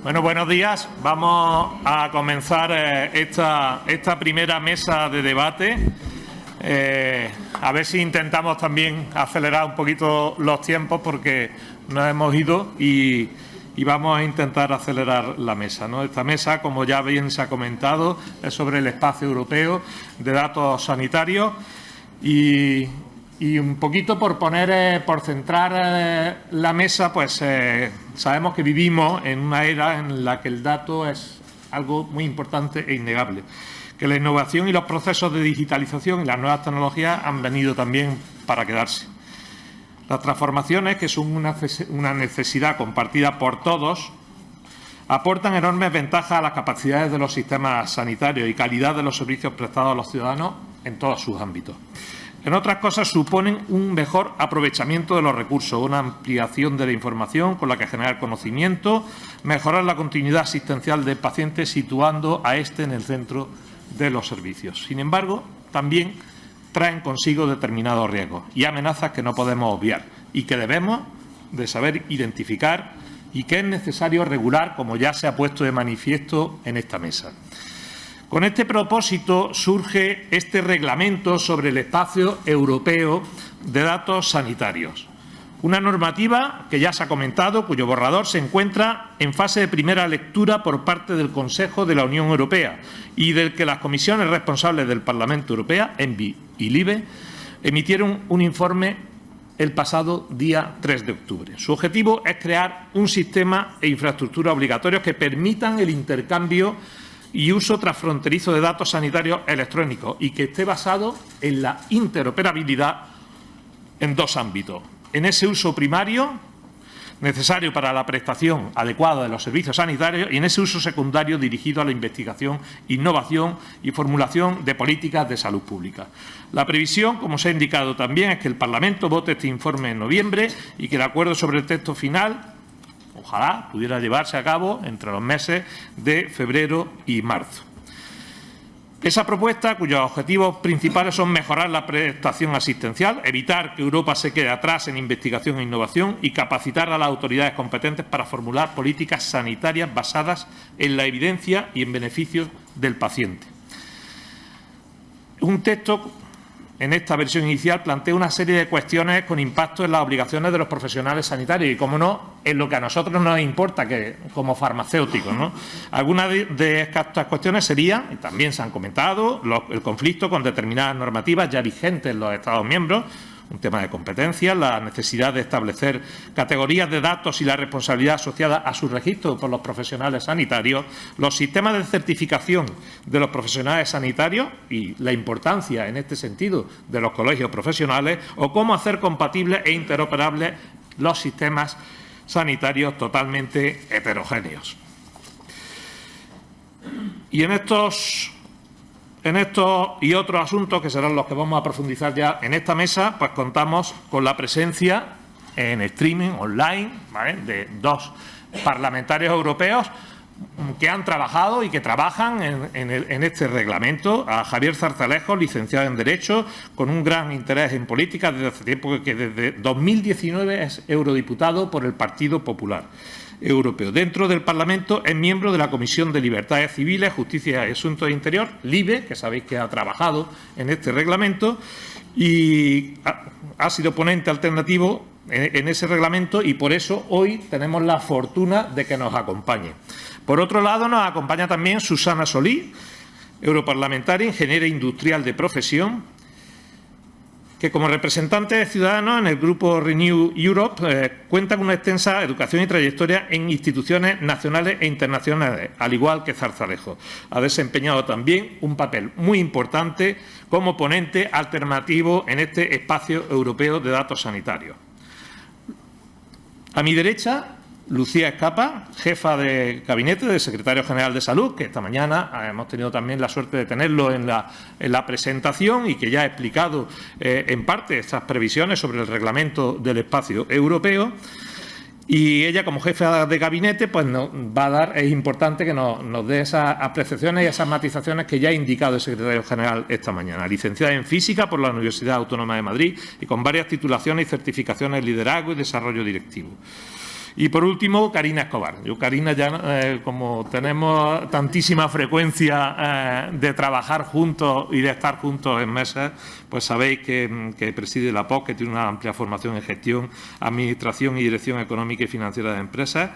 Bueno, buenos días. Vamos a comenzar esta primera mesa de debate. A ver si intentamos también acelerar un poquito los tiempos porque nos hemos ido y vamos a intentar acelerar la mesa, ¿no? Esta mesa, como ya bien se ha comentado, es sobre el espacio europeo de datos sanitarios y un poquito por centrar la mesa, pues sabemos que vivimos en una era en la que el dato es algo muy importante e innegable, que la innovación y los procesos de digitalización y las nuevas tecnologías han venido también para quedarse. Las transformaciones, que son una necesidad compartida por todos, aportan enormes ventajas a las capacidades de los sistemas sanitarios y calidad de los servicios prestados a los ciudadanos en todos sus ámbitos. En otras cosas, suponen un mejor aprovechamiento de los recursos, una ampliación de la información con la que generar conocimiento, mejorar la continuidad asistencial del paciente situando a éste en el centro de los servicios. Sin embargo, también traen consigo determinados riesgos y amenazas que no podemos obviar y que debemos de saber identificar y que es necesario regular, como ya se ha puesto de manifiesto en esta mesa. Con este propósito surge este reglamento sobre el espacio europeo de datos sanitarios. Una normativa que ya se ha comentado, cuyo borrador se encuentra en fase de primera lectura por parte del Consejo de la Unión Europea y del que las comisiones responsables del Parlamento Europeo, ENVI y LIBE, emitieron un informe el pasado día 3 de octubre. Su objetivo es crear un sistema e infraestructura obligatorios que permitan el intercambio y uso transfronterizo de datos sanitarios electrónicos y que esté basado en la interoperabilidad en dos ámbitos. En ese uso primario, necesario para la prestación adecuada de los servicios sanitarios, y en ese uso secundario dirigido a la investigación, innovación y formulación de políticas de salud pública. La previsión, como se ha indicado también, es que el Parlamento vote este informe en noviembre y que el acuerdo sobre el texto final ojalá pudiera llevarse a cabo entre los meses de febrero y marzo. Esa propuesta, cuyos objetivos principales son mejorar la prestación asistencial, evitar que Europa se quede atrás en investigación e innovación y capacitar a las autoridades competentes para formular políticas sanitarias basadas en la evidencia y en beneficio del paciente. Un texto, en esta versión inicial, plantea una serie de cuestiones con impacto en las obligaciones de los profesionales sanitarios y, como no, en lo que a nosotros nos importa, que como farmacéuticos, ¿no? Algunas de estas cuestiones serían, y también se han comentado, el conflicto con determinadas normativas ya vigentes en los Estados miembros, un tema de competencia, la necesidad de establecer categorías de datos y la responsabilidad asociada a su registro por los profesionales sanitarios, los sistemas de certificación de los profesionales sanitarios y la importancia en este sentido de los colegios profesionales o cómo hacer compatibles e interoperables los sistemas sanitarios totalmente heterogéneos. Y en estos y otros asuntos, que serán los que vamos a profundizar ya en esta mesa, pues contamos con la presencia en streaming, online, ¿vale?, de dos parlamentarios europeos que han trabajado y que trabajan en este reglamento. A Javier Zarzalejos, licenciado en Derecho, con un gran interés en política desde hace tiempo, que desde 2019 es eurodiputado por el Partido Popular Europeo. Dentro del Parlamento es miembro de la Comisión de Libertades Civiles, Justicia y Asuntos de Interior, LIBE, que sabéis que ha trabajado en este reglamento y ha sido ponente alternativo en ese reglamento y por eso hoy tenemos la fortuna de que nos acompañe. Por otro lado, nos acompaña también Susana Solí, europarlamentaria, ingeniera industrial de profesión, que como representante de Ciudadanos en el grupo Renew Europe cuenta con una extensa educación y trayectoria en instituciones nacionales e internacionales, al igual que Zarzalejos. Ha desempeñado también un papel muy importante como ponente alternativo en este espacio europeo de datos sanitarios. A mi derecha, Lucía Escapa, jefa de gabinete del secretario general de Salud, que esta mañana hemos tenido también la suerte de tenerlo en la presentación y que ya ha explicado en parte estas previsiones sobre el reglamento del espacio europeo. Y ella, como jefa de gabinete, pues nos va a dar, es importante que nos dé esas apreciaciones y esas matizaciones que ya ha indicado el secretario general esta mañana. Licenciada en Física por la Universidad Autónoma de Madrid y con varias titulaciones y certificaciones en liderazgo y desarrollo directivo. Y por último, Carina Escobar. Yo, Carina, ya como tenemos tantísima frecuencia de trabajar juntos y de estar juntos en mesas, pues sabéis que preside la POC, que tiene una amplia formación en gestión, administración y dirección económica y financiera de empresas.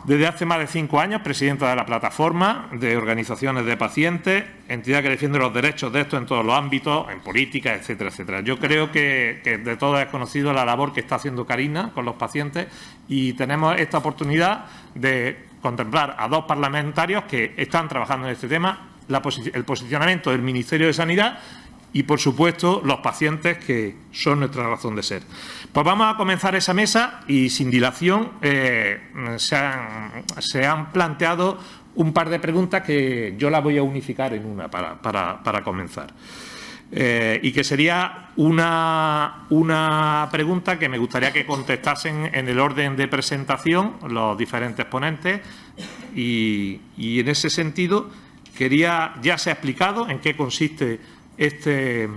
Desde hace más de 5 años, presidenta de la Plataforma de Organizaciones de Pacientes, entidad que defiende los derechos de estos en todos los ámbitos, en política, etcétera, etcétera. Yo creo que de todos es conocido la labor que está haciendo Carina con los pacientes y tenemos esta oportunidad de contemplar a 2 parlamentarios que están trabajando en este tema, el posicionamiento del Ministerio de Sanidad y, por supuesto, los pacientes, que son nuestra razón de ser. Pues vamos a comenzar esa mesa y, sin dilación, se han planteado un par de preguntas que yo las voy a unificar en una para comenzar. Y que sería una pregunta que me gustaría que contestasen en el orden de presentación los diferentes ponentes y en ese sentido ya se ha explicado en qué consiste este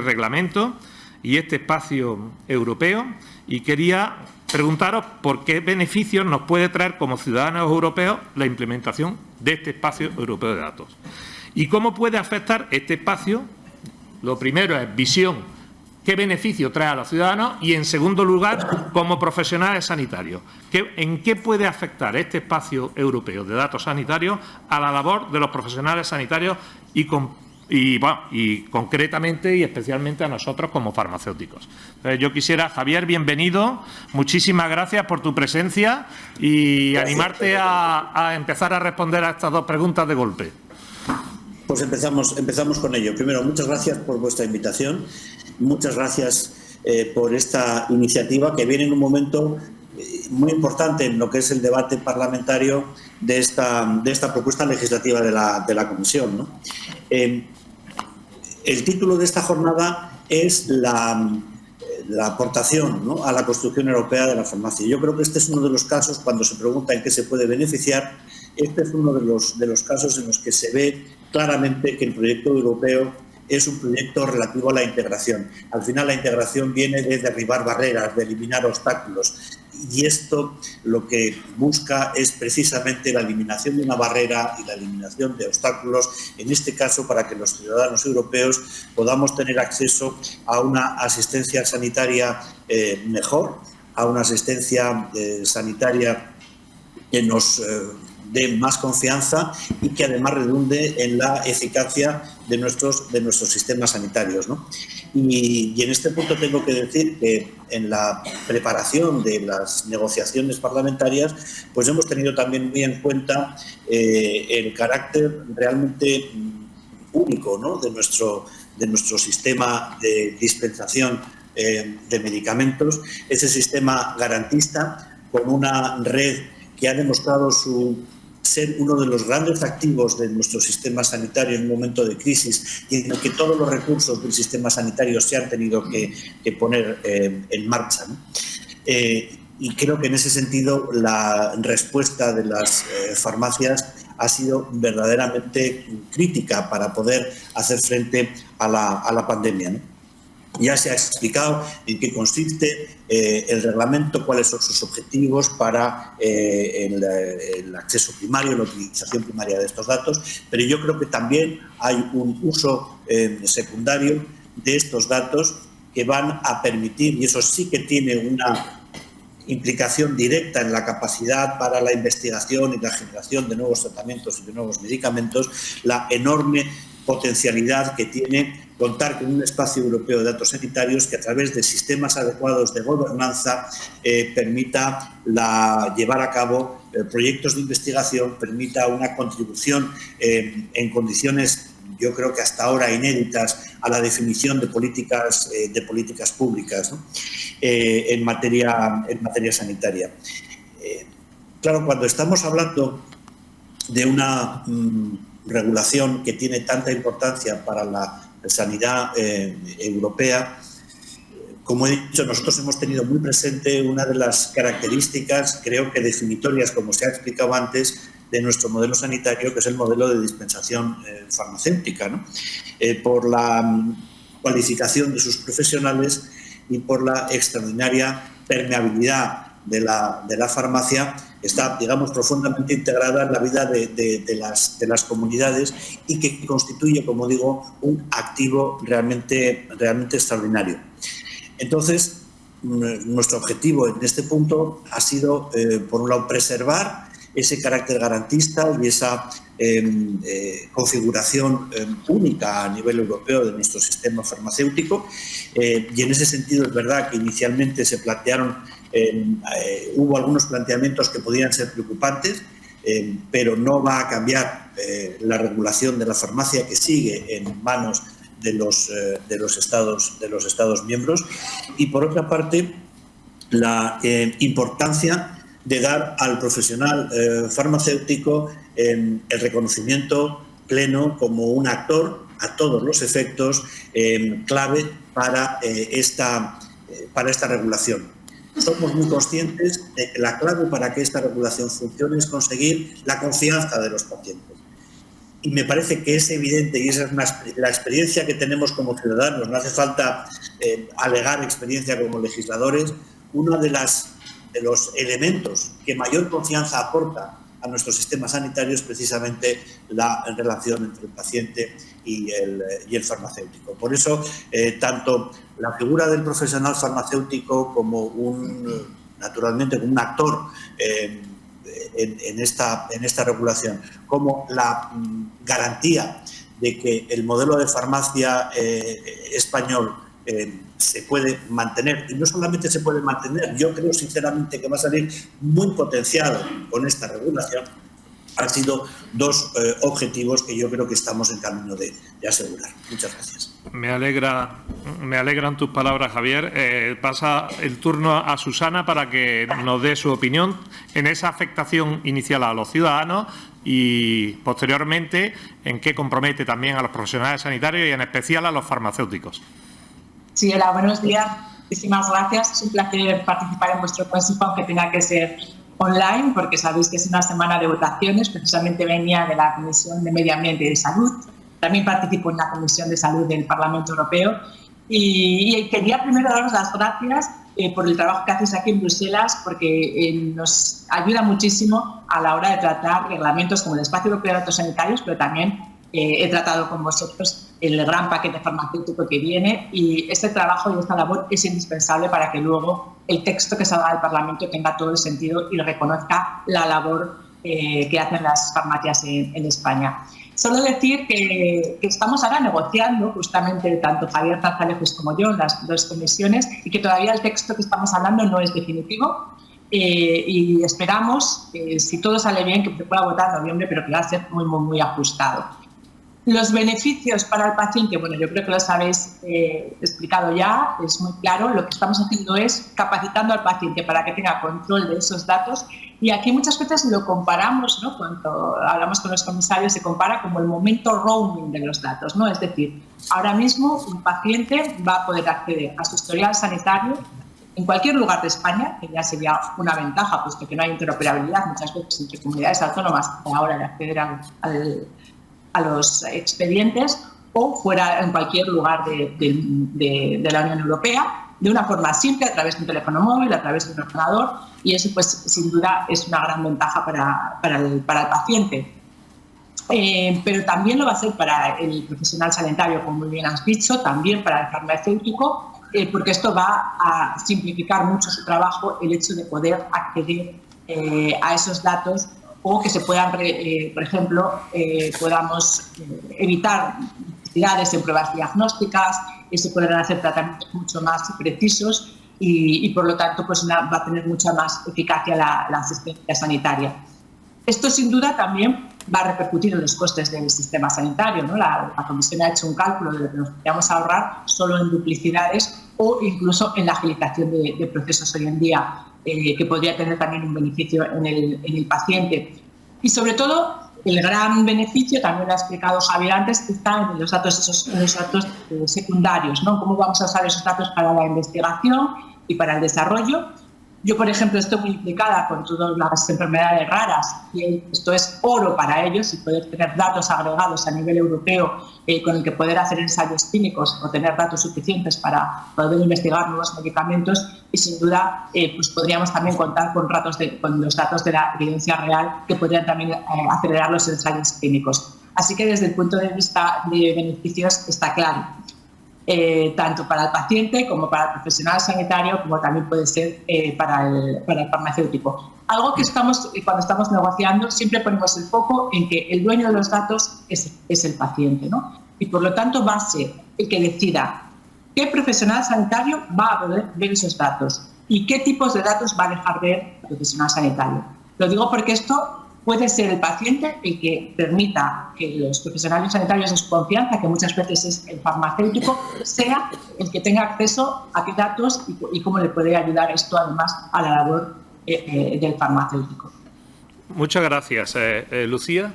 reglamento y este espacio europeo, y quería preguntaros por qué beneficios nos puede traer como ciudadanos europeos la implementación de este espacio europeo de datos y cómo puede afectar este espacio. Lo primero es visión, qué beneficio trae a los ciudadanos, y en segundo lugar, como profesionales sanitarios, ¿en qué puede afectar este espacio europeo de datos sanitarios a la labor de los profesionales sanitarios y concretamente y especialmente a nosotros como farmacéuticos? Entonces, yo quisiera, Javier, bienvenido, muchísimas gracias por tu presencia y animarte a empezar a responder a estas 2 preguntas de golpe. Pues empezamos con ello. Primero, muchas gracias por vuestra invitación, muchas gracias por esta iniciativa que viene en un momento muy importante en lo que es el debate parlamentario de esta propuesta legislativa de la Comisión, ¿no? El título de esta jornada es la aportación, ¿no?, a la construcción europea de la farmacia. Yo creo que este es uno de los casos, cuando se pregunta en qué se puede beneficiar, este es uno de los casos en los que se ve claramente que el proyecto europeo es un proyecto relativo a la integración. Al final, la integración viene de derribar barreras, de eliminar obstáculos. Y esto lo que busca es precisamente la eliminación de una barrera y la eliminación de obstáculos, en este caso para que los ciudadanos europeos podamos tener acceso a una asistencia sanitaria mejor, a una asistencia sanitaria que nos dé más confianza y que además redunde en la eficacia de nuestros sistemas sanitarios, ¿no? Y en este punto tengo que decir que en la preparación de las negociaciones parlamentarias pues hemos tenido también muy en cuenta el carácter realmente único, ¿no?, de nuestro sistema de dispensación de medicamentos, ese sistema garantista con una red que ha demostrado ser uno de los grandes activos de nuestro sistema sanitario en un momento de crisis y en el que todos los recursos del sistema sanitario se han tenido que poner en marcha, ¿no? Y creo que en ese sentido la respuesta de las farmacias ha sido verdaderamente crítica para poder hacer frente a la pandemia, ¿no? Ya se ha explicado en qué consiste el reglamento, cuáles son sus objetivos para el acceso primario, la utilización primaria de estos datos, pero yo creo que también hay un uso secundario de estos datos que van a permitir, y eso sí que tiene una implicación directa en la capacidad para la investigación y la generación de nuevos tratamientos y de nuevos medicamentos, la enorme potencialidad que tiene contar con un espacio europeo de datos sanitarios que, a través de sistemas adecuados de gobernanza, permita llevar a cabo proyectos de investigación, permita una contribución en condiciones, yo creo que hasta ahora inéditas, a la definición de políticas públicas, ¿no?, en materia sanitaria. Claro, cuando estamos hablando de una regulación que tiene tanta importancia para la sanidad europea, como he dicho, nosotros hemos tenido muy presente una de las características, creo que definitorias, como se ha explicado antes, de nuestro modelo sanitario, que es el modelo de dispensación farmacéutica, ¿no? Por la cualificación de sus profesionales y por la extraordinaria permeabilidad de la farmacia está, digamos, profundamente integrada en la vida de las comunidades y que constituye, como digo, un activo realmente extraordinario. Entonces, nuestro objetivo en este punto ha sido, por un lado, preservar ese carácter garantista y esa configuración única a nivel europeo de nuestro sistema farmacéutico. Y en ese sentido es verdad que inicialmente se plantearon, hubo algunos planteamientos que podían ser preocupantes, pero no va a cambiar la regulación de la farmacia, que sigue en manos de los Estados miembros. Y por otra parte, la importancia de dar al profesional farmacéutico el reconocimiento pleno como un actor a todos los efectos clave para esta regulación. Somos muy conscientes de que la clave para que esta regulación funcione es conseguir la confianza de los pacientes. Y me parece que es evidente, y esa es la experiencia que tenemos como ciudadanos, no hace falta alegar experiencia como legisladores. Uno de los elementos que mayor confianza aporta a nuestro sistema sanitario es precisamente la relación entre el paciente y el farmacéutico. Por eso, tanto la figura del profesional farmacéutico como naturalmente como un actor en esta regulación, como la garantía de que el modelo de farmacia español se puede mantener, y no solamente se puede mantener, yo creo sinceramente que va a salir muy potenciado con esta regulación. Han sido dos objetivos que yo creo que estamos en camino de asegurar. Muchas gracias. Me alegran tus palabras, Javier. Pasa el turno a Susana para que nos dé su opinión en esa afectación inicial a los ciudadanos y posteriormente en qué compromete también a los profesionales sanitarios y en especial a los farmacéuticos. Sí, hola, buenos días. Muchísimas gracias. Es un placer participar en vuestro consejo, aunque tenga que ser online, porque sabéis que es una semana de votaciones. Precisamente venía de la Comisión de Medio Ambiente y de Salud. También participo en la Comisión de Salud del Parlamento Europeo. Y quería primero daros las gracias por el trabajo que hacéis aquí en Bruselas, porque nos ayuda muchísimo a la hora de tratar reglamentos como el Espacio Europeo de Datos Sanitarios, pero también he tratado con vosotros el gran paquete farmacéutico que viene, y este trabajo y esta labor es indispensable para que luego el texto que salga del Parlamento tenga todo el sentido y reconozca la labor que hacen las farmacias en España. Solo decir que estamos ahora negociando, justamente tanto Javier Zarzalejos como yo, en las dos comisiones, y que todavía el texto que estamos hablando no es definitivo. Y esperamos, si todo sale bien, que se pueda votar en noviembre, pero que va a ser muy, muy, muy ajustado. Los beneficios para el paciente, bueno, yo creo que los habéis explicado ya, es muy claro. Lo que estamos haciendo es capacitando al paciente para que tenga control de esos datos, y aquí muchas veces lo comparamos, ¿no? Cuando hablamos con los comisarios se compara como el momento roaming de los datos, ¿no? Es decir, ahora mismo un paciente va a poder acceder a su historial sanitario en cualquier lugar de España, que ya sería una ventaja, puesto que no hay interoperabilidad muchas veces entre comunidades autónomas a la hora de acceder a los expedientes, o fuera en cualquier lugar de la Unión Europea, de una forma simple, a través de un teléfono móvil, a través de un ordenador, y eso pues sin duda es una gran ventaja para el paciente. Pero también lo va a ser para el profesional sanitario, como muy bien has dicho, también para el farmacéutico, porque esto va a simplificar mucho su trabajo, el hecho de poder acceder a esos datos, o que se puedan, por ejemplo, podamos evitar necesidades en pruebas diagnósticas, y se podrán hacer tratamientos mucho más precisos y por lo tanto pues va a tener mucha más eficacia la asistencia sanitaria. Esto sin duda también va a repercutir en los costes del sistema sanitario, ¿no? La Comisión ha hecho un cálculo de lo que nos podríamos ahorrar solo en duplicidades o incluso en la agilización de procesos hoy en día, que podría tener también un beneficio en el paciente. Y sobre todo, el gran beneficio, también lo ha explicado Javier antes, está en los datos, secundarios, ¿no? Cómo vamos a usar esos datos para la investigación y para el desarrollo. Yo, por ejemplo, estoy muy implicada con todas las enfermedades raras y esto es oro para ellos, y poder tener datos agregados a nivel europeo con el que poder hacer ensayos clínicos o tener datos suficientes para poder investigar nuevos medicamentos, y sin duda pues podríamos también contar con los datos de la evidencia real que podrían también acelerar los ensayos clínicos. Así que desde el punto de vista de beneficios está claro. Tanto para el paciente como para el profesional sanitario, como también puede ser para el farmacéutico. Algo que cuando estamos negociando, siempre ponemos el foco en que el dueño de los datos es el paciente, ¿no? Y por lo tanto va a ser el que decida qué profesional sanitario va a poder ver esos datos y qué tipos de datos va a dejar ver el profesional sanitario. Lo digo porque esto puede ser el paciente el que permita que los profesionales sanitarios de su confianza, que muchas veces es el farmacéutico, sea el que tenga acceso a qué datos y cómo le puede ayudar esto además a la labor del farmacéutico. Muchas gracias. Lucía.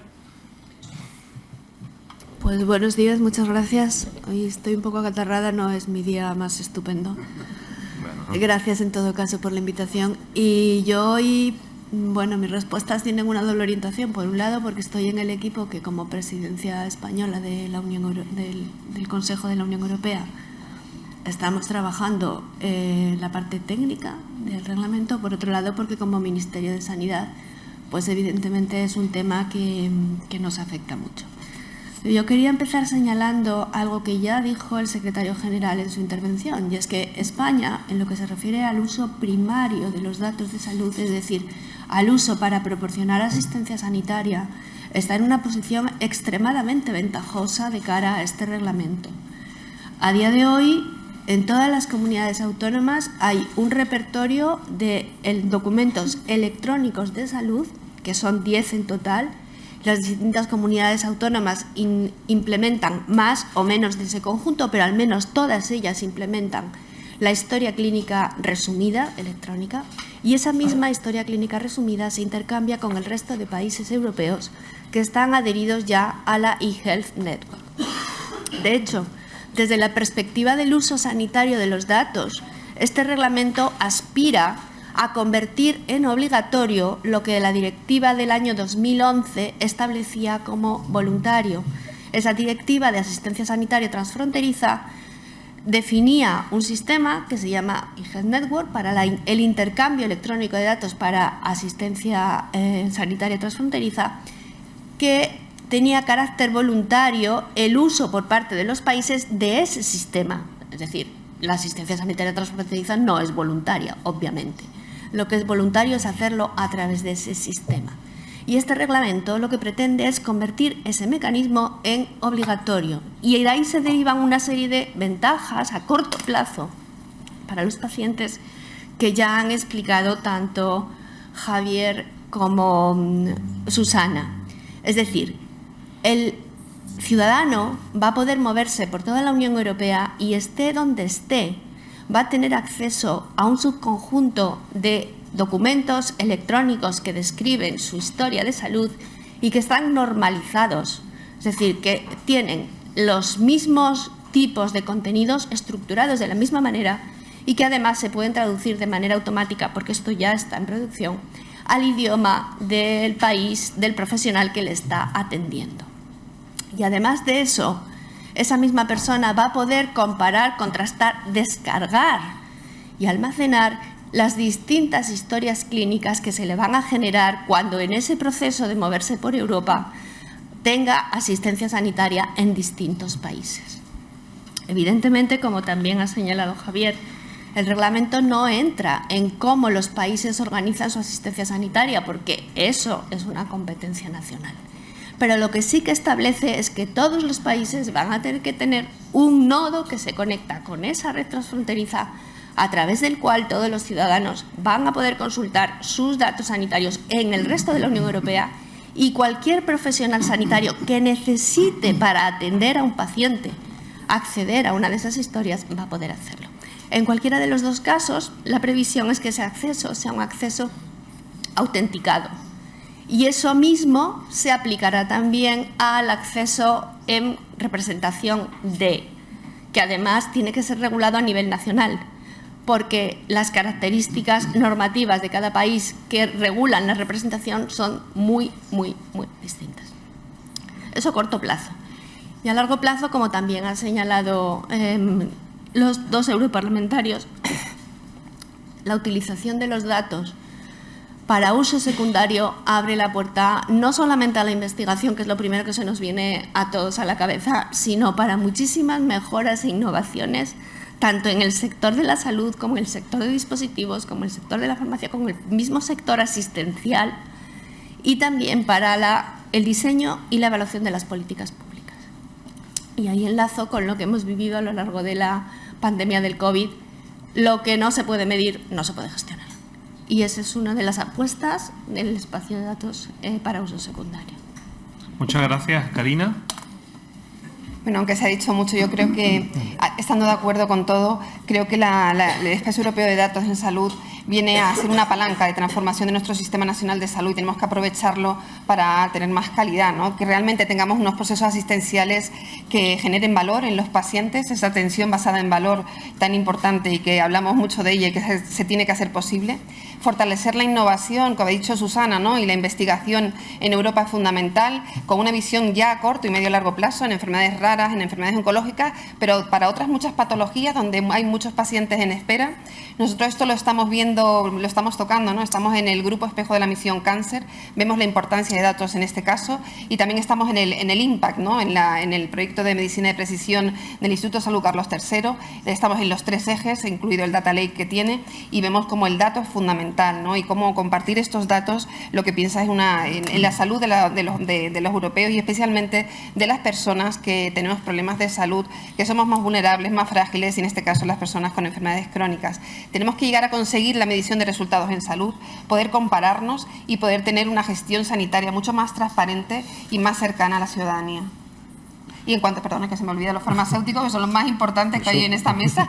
Pues buenos días, muchas gracias. Hoy estoy un poco acatarrada, no es mi día más estupendo. Bueno. Gracias en todo caso por la invitación. Y yo hoy... Bueno, mis respuestas tienen una doble orientación. Por un lado, porque estoy en el equipo que, como presidencia española de la del Consejo de la Unión Europea, estamos trabajando la parte técnica del reglamento. Por otro lado, porque como Ministerio de Sanidad, pues evidentemente es un tema que nos afecta mucho. Yo quería empezar señalando algo que ya dijo el secretario general en su intervención, y es que España, en lo que se refiere al uso primario de los datos de salud, es decir, al uso para proporcionar asistencia sanitaria, está en una posición extremadamente ventajosa de cara a este reglamento. A día de hoy, en todas las comunidades autónomas hay un repertorio de documentos electrónicos de salud, que son 10 en total. Las distintas comunidades autónomas implementan más o menos de ese conjunto, pero al menos todas ellas implementan la historia clínica resumida electrónica, y esa misma historia clínica resumida se intercambia con el resto de países europeos que están adheridos ya a la eHealth Network. De hecho, desde la perspectiva del uso sanitario de los datos, este reglamento aspira a convertir en obligatorio lo que la directiva del año 2011 establecía como voluntario. Esa directiva de asistencia sanitaria transfronteriza definía un sistema que se llama eHealth Network para el intercambio electrónico de datos para asistencia sanitaria transfronteriza, que tenía carácter voluntario el uso por parte de los países de ese sistema. Es decir, la asistencia sanitaria transfronteriza no es voluntaria, obviamente. Lo que es voluntario es hacerlo a través de ese sistema. Y este reglamento lo que pretende es convertir ese mecanismo en obligatorio. Y de ahí se derivan una serie de ventajas a corto plazo para los pacientes que ya han explicado tanto Javier como Susana. Es decir, el ciudadano va a poder moverse por toda la Unión Europea y esté donde esté, va a tener acceso a un subconjunto de documentos electrónicos que describen su historia de salud y que están normalizados, es decir, que tienen los mismos tipos de contenidos estructurados de la misma manera y que además se pueden traducir de manera automática, porque esto ya está en producción, al idioma del país del profesional que le está atendiendo. Y además de eso, esa misma persona va a poder comparar, contrastar, descargar y almacenar las distintas historias clínicas que se le van a generar cuando en ese proceso de moverse por Europa tenga asistencia sanitaria en distintos países. Evidentemente, como también ha señalado Javier, el reglamento no entra en cómo los países organizan su asistencia sanitaria, porque eso es una competencia nacional. Pero lo que sí que establece es que todos los países van a tener que tener un nodo que se conecta con esa red transfronteriza, a través del cual todos los ciudadanos van a poder consultar sus datos sanitarios en el resto de la Unión Europea, y cualquier profesional sanitario que necesite para atender a un paciente acceder a una de esas historias va a poder hacerlo. En cualquiera de los dos casos, la previsión es que ese acceso sea un acceso autenticado. Y eso mismo se aplicará también al acceso en representación de, que además tiene que ser regulado a nivel nacional, porque las características normativas de cada país que regulan la representación son muy, muy, muy distintas. Eso a corto plazo. Y a largo plazo, como también han señalado los dos europarlamentarios, la utilización de los datos para uso secundario abre la puerta no solamente a la investigación, que es lo primero que se nos viene a todos a la cabeza, sino para muchísimas mejoras e innovaciones, tanto en el sector de la salud como en el sector de dispositivos, como en el sector de la farmacia, como en el mismo sector asistencial, y también para el diseño y la evaluación de las políticas públicas. Y ahí enlazo con lo que hemos vivido a lo largo de la pandemia del COVID. Lo que no se puede medir no se puede gestionar. Y esa es una de las apuestas del espacio de datos para uso secundario. Muchas gracias, Karina. Bueno, aunque se ha dicho mucho, yo creo que, estando de acuerdo con todo, creo que el Espacio Europeo de Datos en Salud viene a ser una palanca de transformación de nuestro Sistema Nacional de Salud y tenemos que aprovecharlo para tener más calidad, ¿no? Que realmente tengamos unos procesos asistenciales que generen valor en los pacientes, esa atención basada en valor tan importante y que hablamos mucho de ella y que se tiene que hacer posible. Fortalecer la innovación, como ha dicho Susana, ¿no? Y la investigación en Europa es fundamental, con una visión ya a corto y medio largo plazo en enfermedades raras, en enfermedades oncológicas, pero para otras muchas patologías donde hay muchos pacientes en espera. Nosotros esto lo estamos viendo, lo estamos tocando, ¿no? Estamos en el grupo espejo de la misión cáncer, vemos la importancia de datos en este caso y también estamos en el IMPACT, ¿no? En el proyecto de medicina de precisión del Instituto de Salud Carlos III. Estamos en los 3 ejes, incluido el Data Lake que tiene, y vemos cómo el dato es fundamental, ¿no? Y cómo compartir estos datos lo que piensa es en la salud de los europeos y especialmente de las personas que tenemos problemas de salud, que somos más vulnerables, más frágiles, y en este caso las personas con enfermedades crónicas. Tenemos que llegar a conseguir la medición de resultados en salud, poder compararnos y poder tener una gestión sanitaria mucho más transparente y más cercana a la ciudadanía. Y en cuanto, perdón, que se me olvida, los farmacéuticos, que son los más importantes que hay en esta mesa.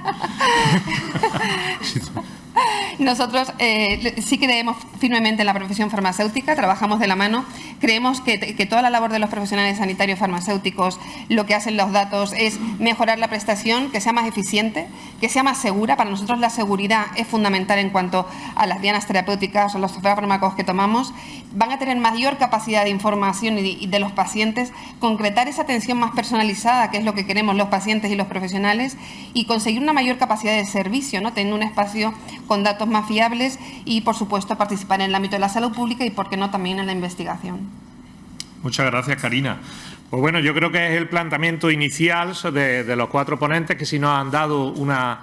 Nosotros sí creemos firmemente en la profesión farmacéutica, trabajamos de la mano. Creemos que toda la labor de los profesionales sanitarios farmacéuticos, lo que hacen los datos es mejorar la prestación, que sea más eficiente, que sea más segura. Para nosotros la seguridad es fundamental en cuanto a las dianas terapéuticas o los fármacos que tomamos. Van a tener mayor capacidad de información y de los pacientes, concretar esa atención más personalizada, que es lo que queremos los pacientes y los profesionales, y conseguir una mayor capacidad de servicio, ¿no? Tener un espacio con datos más fiables y, por supuesto, participar en el ámbito de la salud pública y, por qué no, también en la investigación. Muchas gracias, Karina. Pues bueno, yo creo que es el planteamiento inicial de los 4 ponentes que sí nos han dado una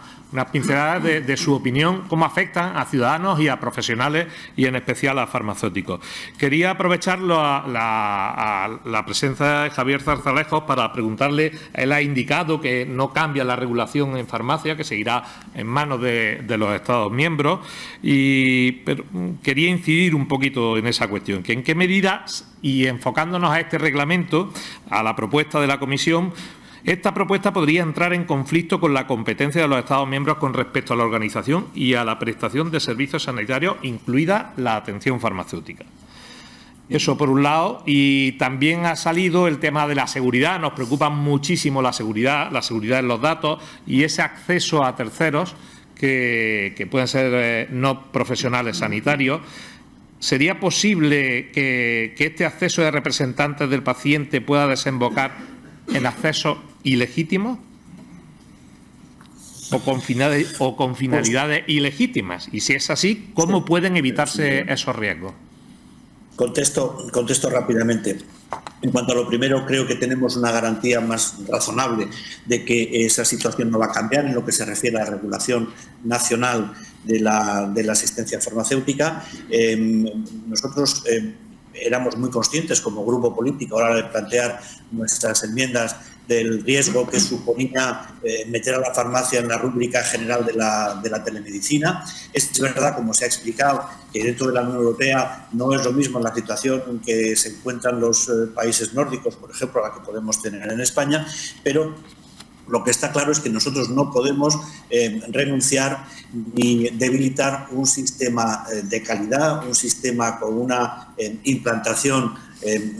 pincelada de su opinión, cómo afectan a ciudadanos y a profesionales y en especial a farmacéuticos. Quería aprovechar la presencia de Javier Zarzalejos para preguntarle, él ha indicado que no cambia la regulación en farmacia, que seguirá en manos de los Estados miembros, pero quería incidir un poquito en esa cuestión, que en qué medidas, y enfocándonos a este reglamento, a la propuesta de la Comisión, esta propuesta podría entrar en conflicto con la competencia de los Estados miembros con respecto a la organización y a la prestación de servicios sanitarios, incluida la atención farmacéutica. Eso por un lado, y también ha salido el tema de la seguridad. Nos preocupa muchísimo la seguridad en los datos y ese acceso a terceros que pueden ser no profesionales sanitarios. ¿Sería posible que este acceso de representantes del paciente pueda desembocar en accesos ilegítimos o con finalidades ilegítimas? Y si es así, ¿cómo pueden evitarse esos riesgos? Contesto rápidamente. En cuanto a lo primero, creo que tenemos una garantía más razonable de que esa situación no va a cambiar en lo que se refiere a la regulación nacional de la asistencia farmacéutica. Nosotros éramos muy conscientes como grupo político a la hora de plantear nuestras enmiendas del riesgo que suponía meter a la farmacia en la rúbrica general de la telemedicina. Es verdad, como se ha explicado, que dentro de la Unión Europea no es lo mismo la situación en que se encuentran los países nórdicos, por ejemplo, a la que podemos tener en España, pero lo que está claro es que nosotros no podemos renunciar ni debilitar un sistema de calidad, un sistema con una implantación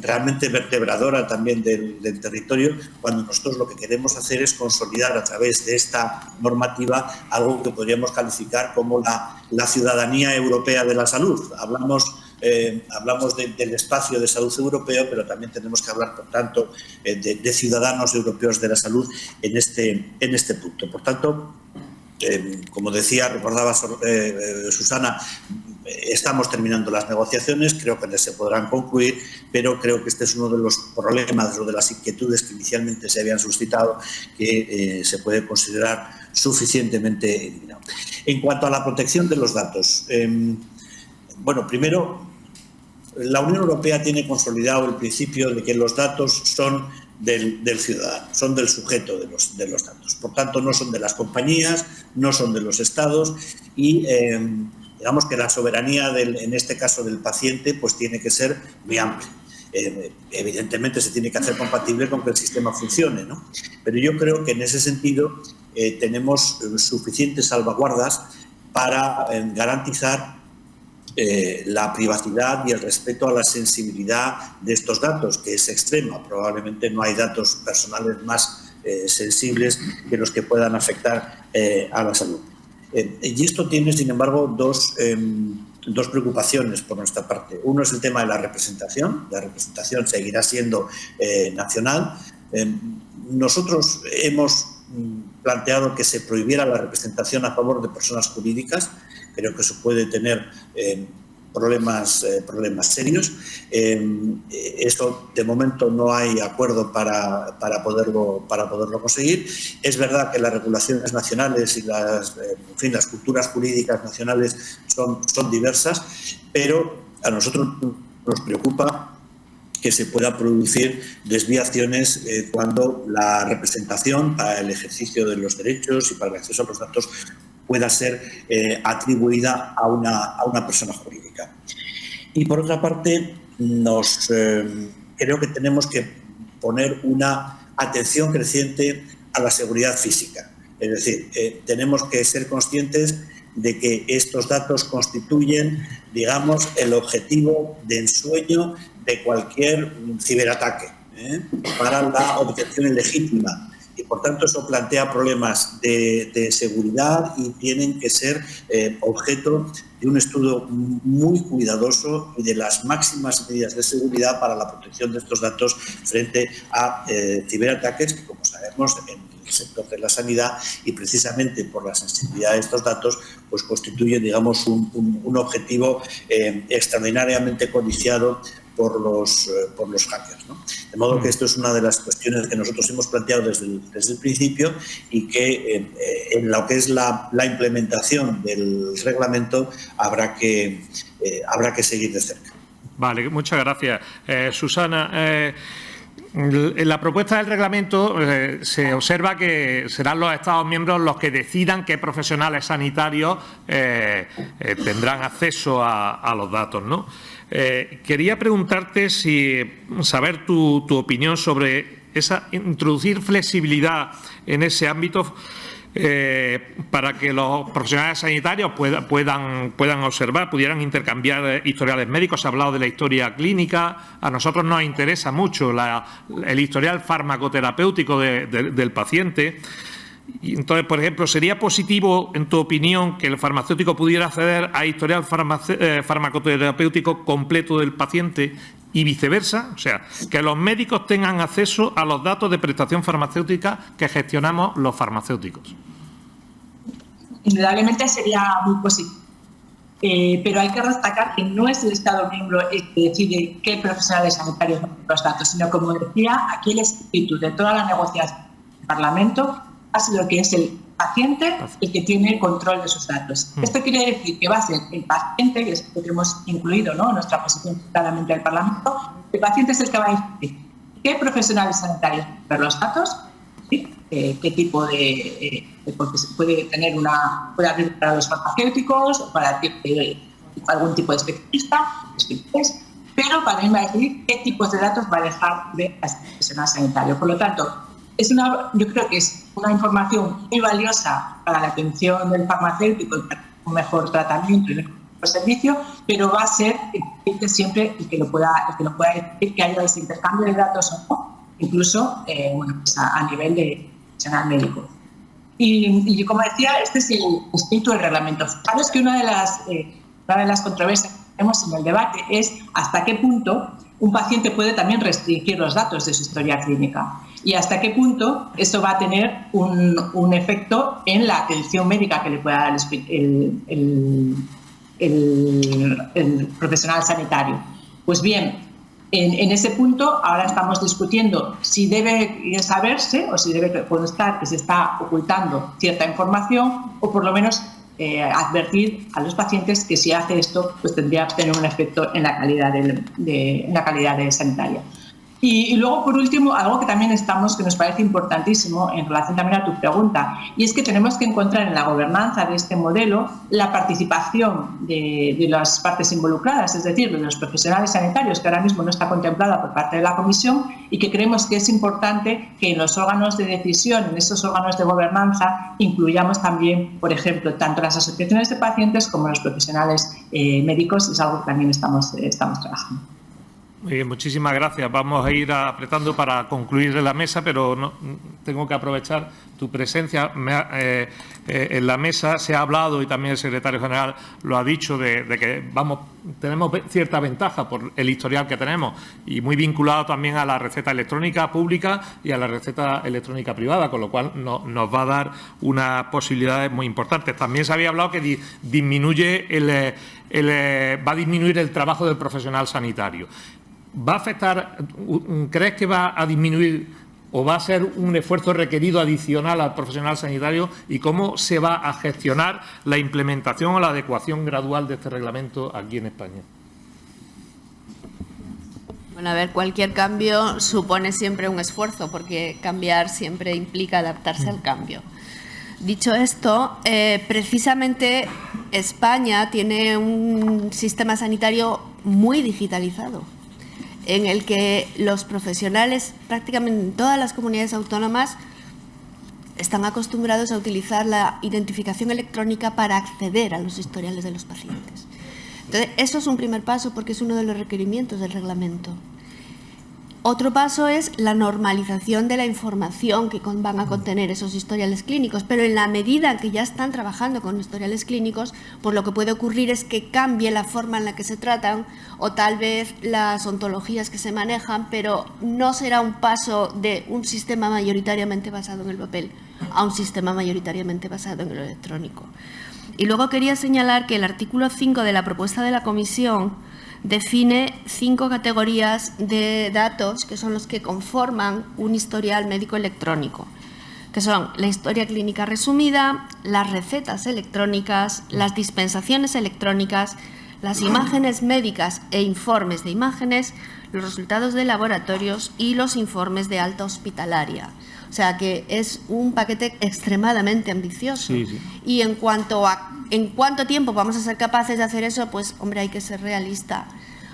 realmente vertebradora también del territorio, cuando nosotros lo que queremos hacer es consolidar a través de esta normativa algo que podríamos calificar como la ciudadanía europea de la salud. Hablamos del espacio de salud europeo, pero también tenemos que hablar, por tanto, de ciudadanos europeos de la salud en este punto. Por tanto, como decía, recordaba Susana, estamos terminando las negociaciones, creo que se podrán concluir, pero creo que este es uno de los problemas o de las inquietudes que inicialmente se habían suscitado, que se puede considerar suficientemente eliminado. En cuanto a la protección de los datos, bueno, primero, la Unión Europea tiene consolidado el principio de que los datos son del ciudadano, son del sujeto de los datos. Por tanto, no son de las compañías, no son de los estados y digamos que la soberanía, en este caso del paciente, pues tiene que ser muy amplia. Evidentemente se tiene que hacer compatible con que el sistema funcione, ¿no? Pero yo creo que en ese sentido tenemos suficientes salvaguardas para garantizar la privacidad y el respeto a la sensibilidad de estos datos, que es extrema. Probablemente no hay datos personales más sensibles que los que puedan afectar a la salud. Y esto tiene, sin embargo, dos preocupaciones por nuestra parte. Uno es el tema de la representación. La representación seguirá siendo nacional. Nosotros hemos planteado que se prohibiera la representación a favor de personas jurídicas. Creo que eso puede tener problemas serios. Esto, de momento, no hay acuerdo para poderlo conseguir. Es verdad que las regulaciones nacionales y las culturas jurídicas nacionales son diversas, pero a nosotros nos preocupa que se pueda producir desviaciones cuando la representación para el ejercicio de los derechos y para el acceso a los datos pueda ser atribuida a una persona jurídica. Y por otra parte, creo que tenemos que poner una atención creciente a la seguridad física. Es decir, tenemos que ser conscientes de que estos datos constituyen, digamos, el objetivo de ensueño de cualquier ciberataque para la obtención ilegítima. Y, por tanto, eso plantea problemas de seguridad y tienen que ser objeto de un estudio muy cuidadoso y de las máximas medidas de seguridad para la protección de estos datos frente a ciberataques que, como sabemos, en el sector de la sanidad y precisamente por la sensibilidad de estos datos, pues constituye, digamos, un objetivo extraordinariamente codiciado por los hackers, ¿no? De modo que esto es una de las cuestiones que nosotros hemos planteado desde el principio y que en lo que es la implementación del reglamento habrá que seguir de cerca. Vale, muchas gracias. Susana, en la propuesta del reglamento se observa que serán los Estados miembros los que decidan qué profesionales sanitarios tendrán acceso a los datos, ¿no? Quería preguntarte saber tu opinión sobre introducir flexibilidad en ese ámbito para que los profesionales sanitarios puedan observar, pudieran intercambiar historiales médicos. Se ha hablado de la historia clínica. A nosotros nos interesa mucho el historial farmacoterapéutico del paciente. Y entonces, por ejemplo, ¿sería positivo, en tu opinión, que el farmacéutico pudiera acceder a historial farmacoterapéutico completo del paciente y viceversa? O sea, que los médicos tengan acceso a los datos de prestación farmacéutica que gestionamos los farmacéuticos. Indudablemente sería muy positivo. Pero hay que destacar que no es el Estado miembro el que decide qué profesionales sanitarios van los datos, sino, como decía, aquí el espíritu de toda la negociación del Parlamento ha sido que es el paciente el que tiene control de sus datos. Esto quiere decir que va a ser el paciente, que es lo que hemos incluido, ¿no?, en nuestra posición claramente del Parlamento. El paciente es el que va a decidir qué profesionales sanitarios ver los datos, ¿sí?, qué tipo porque se puede tener puede abrir para los farmacéuticos o para algún tipo de especialista, pero también va a decidir qué tipos de datos va a dejar de las profesionales sanitarios. Por lo tanto, yo creo que es una información muy valiosa para la atención del farmacéutico y para un mejor tratamiento y servicio, pero va a ser siempre el que lo pueda decir, que haya ese intercambio de datos o no, incluso pues a nivel de profesional médico. Y como decía, este es el espíritu del reglamento. Claro, es que una de las controversias que tenemos en el debate es hasta qué punto un paciente puede también restringir los datos de su historia clínica y hasta qué punto eso va a tener un efecto en la atención médica que le pueda dar el profesional sanitario. Pues bien, en ese punto ahora estamos discutiendo si debe saberse o si debe constar que se está ocultando cierta información o por lo menos advertir a los pacientes que si hace esto pues tendría que tener un efecto en la calidad sanitaria. Y luego, por último, algo que también que nos parece importantísimo en relación también a tu pregunta, y es que tenemos que encontrar en la gobernanza de este modelo la participación de las partes involucradas, es decir, de los profesionales sanitarios, que ahora mismo no está contemplada por parte de la Comisión y que creemos que es importante que en los órganos de decisión, en esos órganos de gobernanza, incluyamos también, por ejemplo, tanto las asociaciones de pacientes como los profesionales médicos, es algo que también estamos trabajando. Muy bien, muchísimas gracias. Vamos a ir apretando para concluir en la mesa, pero tengo que aprovechar tu presencia. En la mesa se ha hablado, y también el secretario general lo ha dicho, de que tenemos cierta ventaja por el historial que tenemos y muy vinculado también a la receta electrónica pública y a la receta electrónica privada, con lo cual nos va a dar unas posibilidades muy importantes. También se había hablado que va a disminuir el trabajo del profesional sanitario. ¿Va a afectar, crees que va a disminuir o va a ser un esfuerzo requerido adicional al profesional sanitario? ¿Y cómo se va a gestionar la implementación o la adecuación gradual de este reglamento aquí en España? Bueno, a ver, cualquier cambio supone siempre un esfuerzo, porque cambiar siempre implica adaptarse al cambio. Dicho esto, precisamente España tiene un sistema sanitario muy digitalizado, en el que los profesionales prácticamente en todas las comunidades autónomas están acostumbrados a utilizar la identificación electrónica para acceder a los historiales de los pacientes. Entonces, eso es un primer paso porque es uno de los requerimientos del reglamento. Otro paso es la normalización de la información que van a contener esos historiales clínicos, pero en la medida que ya están trabajando con historiales clínicos, pues lo que puede ocurrir es que cambie la forma en la que se tratan o tal vez las ontologías que se manejan, pero no será un paso de un sistema mayoritariamente basado en el papel a un sistema mayoritariamente basado en lo electrónico. Y luego quería señalar que el artículo 5 de la propuesta de la Comisión define 5 categorías de datos que son los que conforman un historial médico electrónico, que son la historia clínica resumida, las recetas electrónicas, las dispensaciones electrónicas, las imágenes médicas e informes de imágenes, los resultados de laboratorios y los informes de alta hospitalaria. O sea que es un paquete extremadamente ambicioso. Sí, sí. Y en cuanto a en cuánto tiempo vamos a ser capaces de hacer eso, pues hombre, hay que ser realista.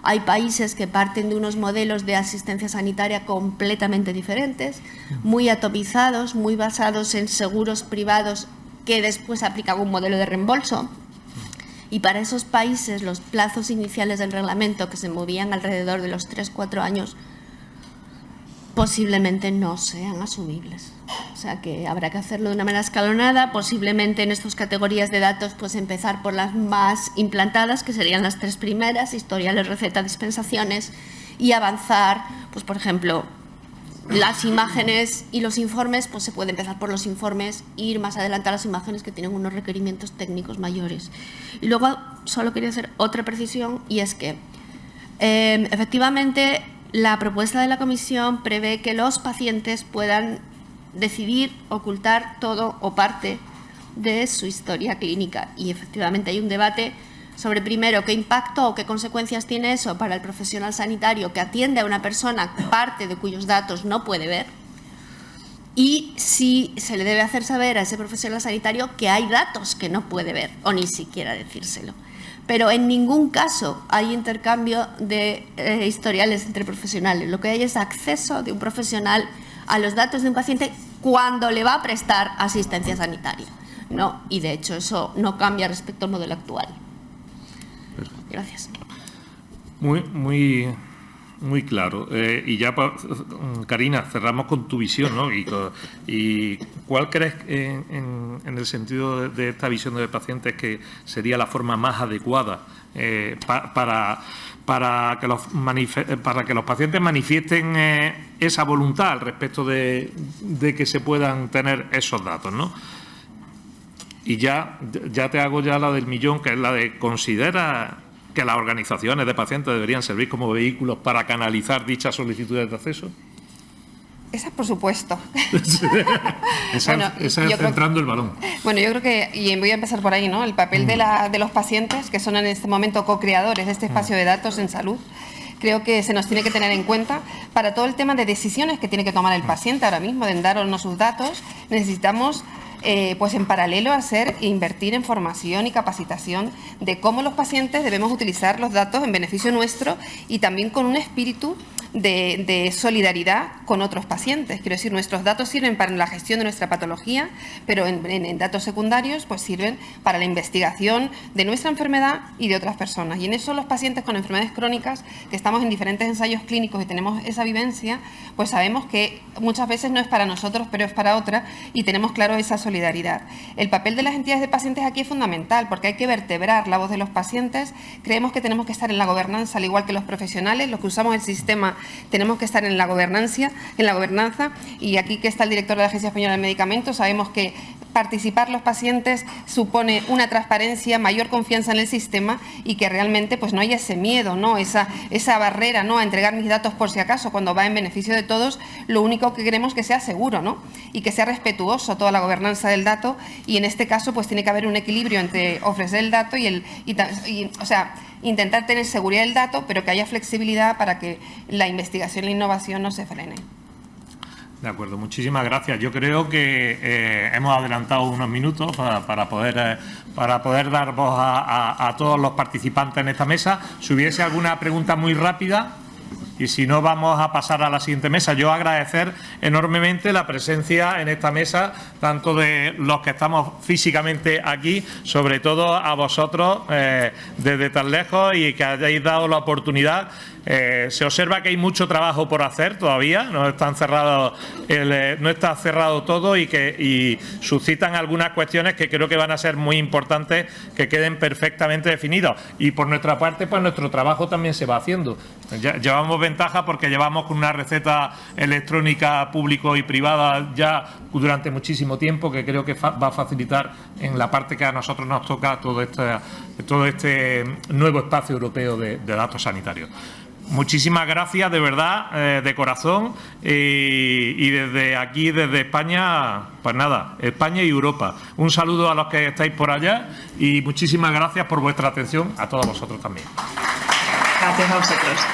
Hay países que parten de unos modelos de asistencia sanitaria completamente diferentes, muy atomizados, muy basados en seguros privados que después aplican un modelo de reembolso. Y para esos países los plazos iniciales del reglamento, que se movían alrededor de los 3-4 años, posiblemente no sean asumibles. O sea que habrá que hacerlo de una manera escalonada, posiblemente en estas categorías de datos pues empezar por las más implantadas, que serían las 3 primeras, historiales, receta, dispensaciones, y avanzar, pues por ejemplo, las imágenes y los informes, pues se puede empezar por los informes e ir más adelante a las imágenes que tienen unos requerimientos técnicos mayores. Y luego solo quería hacer otra precisión, y es que efectivamente la propuesta de la Comisión prevé que los pacientes puedan decidir ocultar todo o parte de su historia clínica, y efectivamente hay un debate sobre, primero, qué impacto o qué consecuencias tiene eso para el profesional sanitario que atiende a una persona parte de cuyos datos no puede ver, y si se le debe hacer saber a ese profesional sanitario que hay datos que no puede ver o ni siquiera decírselo. Pero en ningún caso hay intercambio de historiales entre profesionales. Lo que hay es acceso de un profesional a los datos de un paciente cuando le va a prestar asistencia sanitaria. No, y de hecho eso no cambia respecto al modelo actual. Gracias. Muy claro. Y ya, Carina, cerramos con tu visión, ¿no? Y ¿cuál crees, en el sentido de esta visión de pacientes, que sería la forma más adecuada para que los pacientes manifiesten esa voluntad al respecto de que se puedan tener esos datos, ¿no? Y ya te hago ya la del millón, que es la de: ¿considera que las organizaciones de pacientes deberían servir como vehículos para canalizar dichas solicitudes de acceso? Esa, por supuesto. Esa es centrando el balón. Bueno, yo creo que, y voy a empezar por ahí, ¿no? El papel de los pacientes, que son en este momento co-creadores de este espacio de datos en salud, creo que se nos tiene que tener en cuenta para todo el tema de decisiones que tiene que tomar el paciente ahora mismo, de dar o no sus datos. Necesitamos pues en paralelo invertir en formación y capacitación de cómo los pacientes debemos utilizar los datos en beneficio nuestro, y también con un espíritu de solidaridad con otros pacientes. Quiero decir, nuestros datos sirven para la gestión de nuestra patología, pero en datos secundarios pues sirven para la investigación de nuestra enfermedad y de otras personas. Y en eso los pacientes con enfermedades crónicas, que estamos en diferentes ensayos clínicos y tenemos esa vivencia, pues sabemos que muchas veces no es para nosotros, pero es para otra, y tenemos claro esa solidaridad. El papel de las entidades de pacientes aquí es fundamental, porque hay que vertebrar la voz de los pacientes. Creemos que tenemos que estar en la gobernanza, al igual que los profesionales, los que usamos el sistema. Tenemos que estar en la gobernanza, y aquí que está el director de la Agencia Española del Medicamento, sabemos que participar los pacientes supone una transparencia, mayor confianza en el sistema, y que realmente pues no haya ese miedo, ¿no? Esa barrera, ¿no?, a entregar mis datos por si acaso, cuando va en beneficio de todos. Lo único que queremos es que sea seguro, ¿no?, y que sea respetuoso toda la gobernanza del dato, y en este caso pues tiene que haber un equilibrio entre ofrecer el dato o sea, intentar tener seguridad del dato, pero que haya flexibilidad para que la investigación y la innovación no se frene. De acuerdo, muchísimas gracias. Yo creo que hemos adelantado unos minutos para poder dar voz a todos los participantes en esta mesa. Si hubiese alguna pregunta muy rápida, y si no, vamos a pasar a la siguiente mesa. Yo agradecer enormemente la presencia en esta mesa, tanto de los que estamos físicamente aquí, sobre todo a vosotros desde tan lejos, y que hayáis dado la oportunidad. Se observa que hay mucho trabajo por hacer todavía, no está cerrado todo, y suscitan algunas cuestiones que creo que van a ser muy importantes que queden perfectamente definidos. Y por nuestra parte, pues nuestro trabajo también se va haciendo. Llevamos ventaja porque llevamos con una receta electrónica público y privada ya durante muchísimo tiempo, que creo que va a facilitar en la parte que a nosotros nos toca todo este nuevo espacio europeo de datos sanitarios. Muchísimas gracias, de verdad, de corazón, y desde aquí, desde España, pues nada, España y Europa. Un saludo a los que estáis por allá, y muchísimas gracias por vuestra atención, a todos vosotros también. Gracias a vosotros.